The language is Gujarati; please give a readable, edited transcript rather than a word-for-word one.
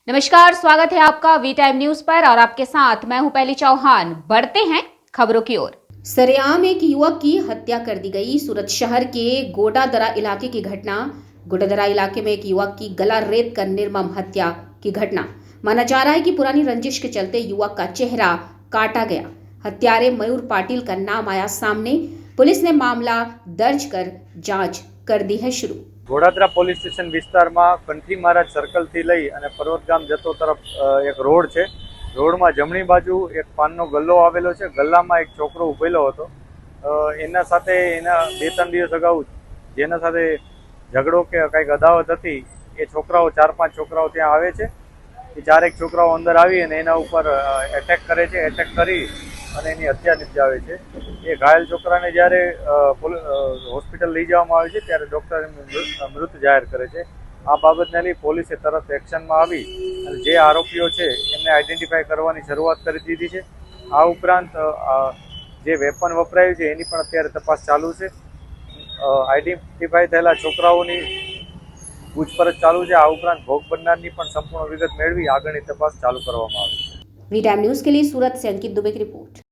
नमस्कार, स्वागत है आपका वी टाइम न्यूज पर और आपके साथ मैं हूं पहली चौहान। बढ़ते हैं खबरों की ओर। सरेआम एक युवक की हत्या कर दी गई। सूरत शहर के गोडादरा इलाके की घटना। गोडादरा इलाके में एक युवक की गला रेत कर निर्मम हत्या की घटना। माना जा रहा है कि पुरानी रंजिश के चलते युवक का चेहरा काटा गया। हत्यारे मयूर पाटिल का नाम आया सामने। पुलिस ने मामला दर्ज कर जांच कर दी है शुरू। ગોડાદરા પોલીસ સ્ટેશન વિસ્તારમાં કંઠી મહારાજ સર્કલથી લઈ અને પર્વતગામ જતો તરફ એક રોડ છે. રોડમાં જમણી બાજુ એક પાનનો ગલ્લો આવેલો છે. ગલ્લામાં એક છોકરો ઊભેલો હતો. એના સાથે એના 2-3 દિવસ અગાઉ જેના સાથે ઝઘડો કે કંઈક અદાવત હતી એ છોકરાઓ 4-5 છોકરાઓ ત્યાં આવે છે. એ 4-1 છોકરાઓ અંદર આવી અને એના ઉપર એટેક કરે છે. એટેક કરી અને એની હત્યા નિપજાવે છે. એ ઘાયલ છોકરાને જ્યારે હોસ્પિટલ લઈ જવામાં આવે છે ત્યારે ડૉક્ટર મૃત જાહેર કરે છે. આ બાબતને લઈ પોલીસે તરત એક્શનમાં આવી અને જે આરોપીઓ છે એમને આઈડેન્ટિફાઈ કરવાની શરૂઆત કરી દીધી છે. આ ઉપરાંત જે વેપન વપરાયું છે એની પણ અત્યારે તપાસ ચાલુ છે. આઈડેન્ટિફાઈ થયેલા છોકરાઓની પૂછપરછ ચાલુ છે. આ ઉપરાંત ભોગ બનનારની પણ સંપૂર્ણ વિગત મેળવી આગળની તપાસ ચાલુ કરવામાં આવી છે. वी टाइम न्यूज के लिए सूरत से अंकित दुबे की रिपोर्ट।